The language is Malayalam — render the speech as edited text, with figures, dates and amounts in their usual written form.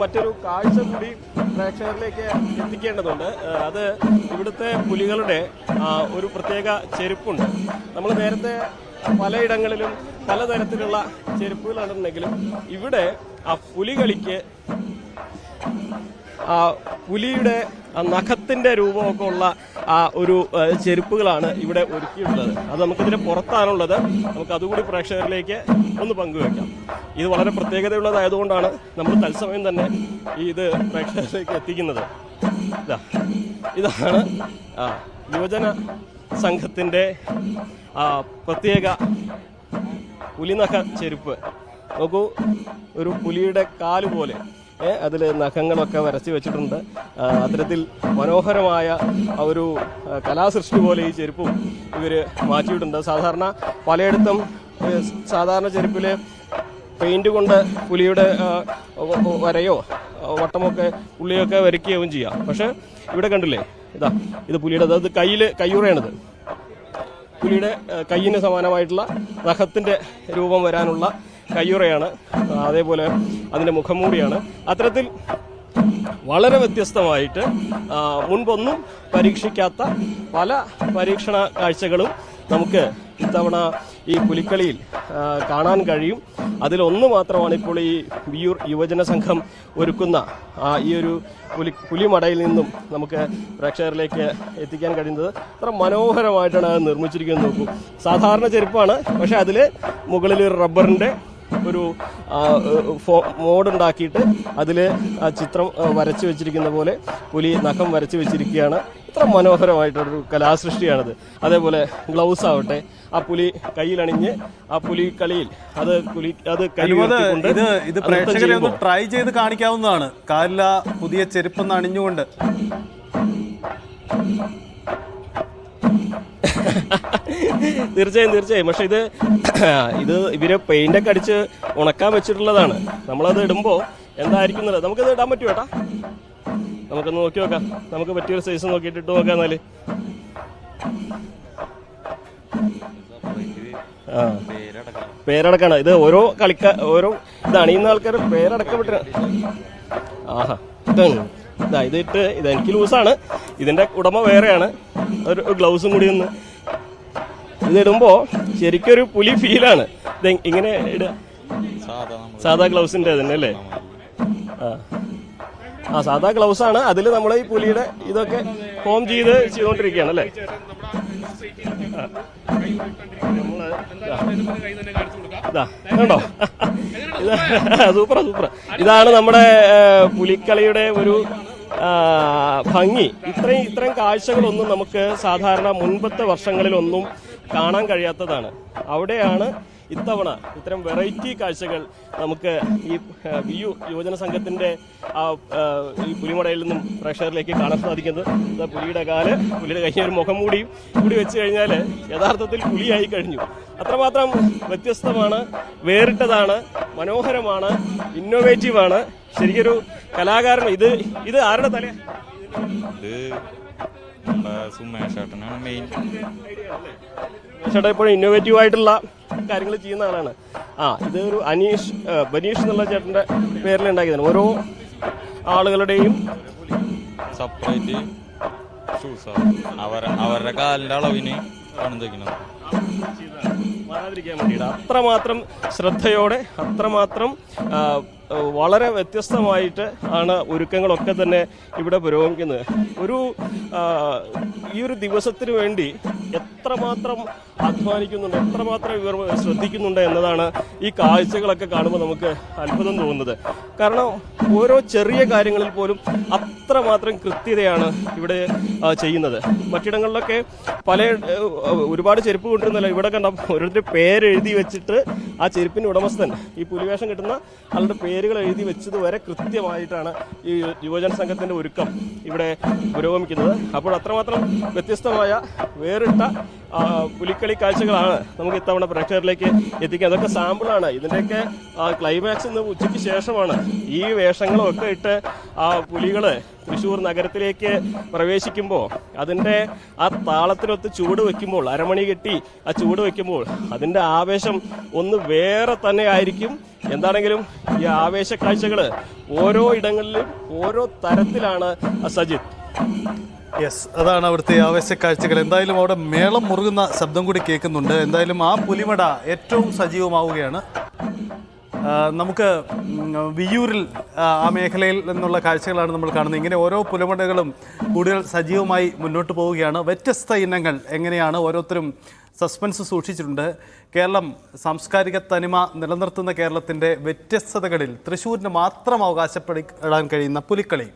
മറ്റൊരു കാഴ്ച കൂടി പ്രേക്ഷകരിലേക്ക് എത്തിക്കേണ്ടതുണ്ട്. അത് ഇവിടുത്തെ പുലികളുടെ ഒരു പ്രത്യേക ചെരുപ്പുണ്ട്. നമ്മൾ നേരത്തെ പലയിടങ്ങളിലും പലതരത്തിലുള്ള ചെരുപ്പുകൾ കണ്ടിട്ടുണ്ടെങ്കിലും ഇവിടെ ആ പുലികളിക്ക് പുലിയുടെ നഖത്തിന്റെ രൂപമൊക്കെ ഉള്ള ഒരു ചെരുപ്പുകളാണ് ഇവിടെ ഒരുക്കിയിട്ടുള്ളത്. അത് നമുക്കിതിന്റെ പുറത്താണുള്ളത്. നമുക്ക് അതുകൂടി പ്രേക്ഷകരിലേക്ക് ഒന്ന് പങ്കുവെക്കാം. ഇത് വളരെ പ്രത്യേകതയുള്ളതായതുകൊണ്ടാണ് നമ്മൾ തത്സമയം തന്നെ ഇത് പ്രേക്ഷകരിലേക്ക് എത്തിക്കുന്നത്. ഇതാണ് യുവജന സംഘത്തിന്റെ പ്രത്യേക പുലിനഖ ചെരുപ്പ്. നോക്കൂ, ഒരു പുലിയുടെ കാല് പോലെ അതിൽ നഖങ്ങളൊക്കെ വരച്ച് വെച്ചിട്ടുണ്ട്. അത്തരത്തിൽ മനോഹരമായ ഒരു കലാസൃഷ്ടി പോലെ ഈ ചെരുപ്പും ഇവർ മാറ്റിയിട്ടുണ്ട്. സാധാരണ പലയിടത്തും സാധാരണ ചെരുപ്പിൽ പെയിന്റ് കൊണ്ട് പുലിയുടെ വരയോ വട്ടമൊക്കെ പുള്ളിയൊക്കെ വരയ്ക്കുകയും ചെയ്യാം. പക്ഷെ ഇവിടെ കണ്ടില്ലേ, ഇത് പുലിയുടെ, അതായത് കയ്യുറയാണിത്. പുലിയുടെ കയ്യിന് സമാനമായിട്ടുള്ള നഖത്തിന്റെ രൂപം വരാനുള്ള കയ്യുറയാണ്. അതേപോലെ അതിന്റെ മുഖംമൂടിയാണ്. അത്തരത്തിൽ വളരെ വ്യത്യസ്തമായിട്ട് മുൻപൊന്നും പരീക്ഷിക്കാത്ത പല പരീക്ഷണ കാഴ്ചകളും നമുക്ക് ഇത്തവണ ഈ പുലിക്കളിയിൽ കാണാൻ കഴിയും. അതിലൊന്ന് മാത്രമാണ് ഇപ്പോൾ ഈ വിയൂർ യുവജന സംഘം ഒരുക്കുന്ന ഈ ഒരു പുലിമടയിൽ നിന്നും നമുക്ക് പ്രേക്ഷകരിലേക്ക് എത്തിക്കാൻ കഴിയുന്നത്. അത്ര മനോഹരമായിട്ടാണ് അത് നിർമ്മിച്ചിരിക്കുന്നത്. നോക്കൂ, സാധാരണ ചെരുപ്പാണ്, പക്ഷെ അതിൽ മുകളിൽ റബ്ബറിന്റെ ഒരു മോഡുണ്ടാക്കിയിട്ട് അതിൽ ആ ചിത്രം വരച്ചു വെച്ചിരിക്കുന്ന പോലെ പുലി നഖം വരച്ചു വെച്ചിരിക്കുകയാണ്. ഇത്ര മനോഹരമായിട്ടൊരു കലാസൃഷ്ടിയാണിത്. അതേപോലെ ഗ്ലൗസ് ആവട്ടെ, ആ പുലി കയ്യിലണിഞ്ഞ് ആ പുലി കളിയിൽ അത് ഇത് പ്രേക്ഷകരെ ഒന്ന് ട്രൈ ചെയ്ത് കാണിക്കാവുന്നതാണ്. കാലില പുതിയ ചെരുപ്പൊന്ന് അണിഞ്ഞുകൊണ്ട് തീർച്ചയായും. പക്ഷെ ഇത് ഇവര് പെയിന്റൊക്കെ അടിച്ച് ഉണക്കാൻ വെച്ചിട്ടുള്ളതാണ്. നമ്മളത് ഇടുമ്പോ എന്തായിരിക്കും, നമുക്കത് ഇടാൻ പറ്റുമോ ഏട്ടാ? നമുക്കൊന്ന് നോക്കി നോക്കാം. നമുക്ക് പറ്റിയൊരു സൈസ് നോക്കിയിട്ട് ഇട്ട് നോക്കാം. എന്നാല് പേരടക്കാണ്. ഇത് ഓരോ ഇത് അണിയുന്ന ആൾക്കാർ പേരടക്കം വിട്ട. ഇതിട്ട് എനിക്ക് ലൂസാണ്. ഇതിന്റെ ഉടമ വേറെയാണ്. ഒരു ഗ്ലൗസും കൂടി ഒന്ന് ഇതിടുമ്പോ ശരിക്കൊരു പുലി ഫീലാണ്. ഇത് ഇങ്ങനെ ഇടുക സാധാ ഗ്ലൗസിന്റെ തന്നെ അല്ലേ? സാധാ ഗ്ലൗസ് ആണ്. അതിൽ നമ്മൾ ഈ പുലിയുടെ ഇതൊക്കെ ഫോം ചെയ്തുകൊണ്ടിരിക്കുകയാണ് അല്ലേ? കണ്ടോ? സൂപ്പർ. ഇതാണ് നമ്മുടെ പുലിക്കളിയുടെ ഒരു ഭംഗി. ഇത്രയും കാഴ്ചകളൊന്നും നമുക്ക് സാധാരണ മുൻപത്തെ വർഷങ്ങളിലൊന്നും കാണാൻ കഴിയാത്തതാണ്. അവിടെയാണ് ഇത്തവണ ഇത്തരം വെറൈറ്റി കാഴ്ചകൾ നമുക്ക് ഈ വിയു യുവജന സംഘത്തിന്റെ ഈ പുലിമടയിൽ നിന്നും പ്രേക്ഷകരിലേക്ക് കാണാൻ സാധിക്കുന്നത്. പുലിയുടെ കാല്, പുലിയുടെ കയ്യിൽ ഒരു മുഖം കൂടി വെച്ച് കഴിഞ്ഞാൽ യഥാർത്ഥത്തിൽ പുലിയായി കഴിഞ്ഞു. അത്രമാത്രം വ്യത്യസ്തമാണ്, വേറിട്ടതാണ്, മനോഹരമാണ്, ഇന്നോവേറ്റീവാണ്. ശരിക്കൊരു കലാകാരൻ. ഇത് ആരുടെ തല? ചേട്ടാ ഇപ്പോഴും ഇന്നോവേറ്റീവ് ആയിട്ടുള്ള കാര്യങ്ങൾ ചെയ്യുന്ന ആളാണ്. ഇത് ഒരു ബനീഷ് എന്നുള്ള ചേട്ടന്റെ പേരിൽ ഉണ്ടാക്കിയതാണ്. ഓരോ ആളുകളുടെയും സെപ്പറേറ്റ് അവരുടെ കാലിന്റെ അളവിന് മാറാതിരിക്കാൻ വേണ്ടിയിട്ട് അത്രമാത്രം ശ്രദ്ധയോടെ, അത്രമാത്രം വളരെ വ്യത്യസ്തമായിട്ട് ആണ് ഒരുക്കങ്ങളൊക്കെ തന്നെ ഇവിടെ പുരോഗമിക്കുന്നത്. ഈ ഒരു ദിവസത്തിന് വേണ്ടി എത്രമാത്രം അധ്വാനിക്കുന്നുണ്ട്, എത്രമാത്രം ഇവർ ശ്രദ്ധിക്കുന്നുണ്ട് എന്നതാണ് ഈ കാഴ്ചകളൊക്കെ കാണുമ്പോൾ നമുക്ക് അത്ഭുതം തോന്നുന്നത്. കാരണം ഓരോ ചെറിയ കാര്യങ്ങളിൽ പോലും അത്രമാത്രം കൃത്യതയാണ് ഇവിടെ ചെയ്യുന്നത്. മറ്റിടങ്ങളിലൊക്കെ ഒരുപാട് ചെരുപ്പ് കൊണ്ടിരുന്നല്ലോ. ഇവിടെ കണ്ട ഓരോരുത്തർ പേരെഴുതി വെച്ചിട്ട് ആ ചെരുപ്പിന്റെ ഉടമസ്ഥൻ ഈ പുലിവേഷം കിട്ടുന്ന ആളുടെ പേരുകൾ എഴുതി വെച്ചത് വരെ കൃത്യമായിട്ടാണ് ഈ യുവജന സംഘത്തിന്റെ ഒരുക്കം ഇവിടെ പുരോഗമിക്കുന്നത്. അപ്പോൾ അത്രമാത്രം വ്യത്യസ്തമായ വേറിട്ട പുലിക്കളി കാഴ്ചകളാണ് നമുക്ക് ഇത്തവണ പ്രേക്ഷകരിലേക്ക് എത്തിക്കുക. അതൊക്കെ സാമ്പിളാണ്. ഇതിന്റെയൊക്കെ ക്ലൈമാക്സ് ഇന്ന് ഉച്ചയ്ക്ക് ശേഷമാണ്. ഈ വേഷങ്ങളൊക്കെ ഇട്ട് പുലികള് തൃശ്ശൂർ നഗരത്തിലേക്ക് പ്രവേശിക്കുമ്പോൾ അതിന്റെ താളത്തിനൊത്ത് ചൂട് വെക്കുമ്പോൾ, അരമണി കെട്ടി ചൂട് വെക്കുമ്പോൾ അതിന്റെ ആവേശം ഒന്ന് വേറെ തന്നെ ആയിരിക്കും. എന്താണെങ്കിലും ഈ ആവേശ കാഴ്ചകൾ ഓരോ ഇടങ്ങളിലും ഓരോ തരത്തിലാണ് സജിത്ത്. യെസ്, അതാണ് അവിടുത്തെ ആവേശ കാഴ്ചകൾ. എന്തായാലും അവിടെ മേളം മുറുകുന്ന ശബ്ദം കൂടി കേൾക്കുന്നുണ്ട്. എന്തായാലും ആ പുലിമട ഏറ്റവും സജീവമാവുകയാണ്. നമുക്ക് വിയ്യൂരിൽ ആ മേഖലയിൽ നിന്നുള്ള കാഴ്ചകളാണ് നമ്മൾ കാണുന്നത്. ഇങ്ങനെ ഓരോ പുലിമടകളും കൂടുതൽ സജീവമായി മുന്നോട്ട് പോവുകയാണ്. വ്യത്യസ്ത ഇനങ്ങൾ എങ്ങനെയാണ് ഓരോരുത്തരും സസ്പെൻസ് സൂക്ഷിച്ചിട്ടുണ്ട്. കേരളം സാംസ്കാരിക തനിമ നിലനിർത്തുന്ന കേരളത്തിൻ്റെ വ്യത്യസ്തതകളിൽ തൃശ്ശൂരിന് മാത്രം അവകാശപ്പെടാൻ കഴിയുന്ന പുലിക്കളി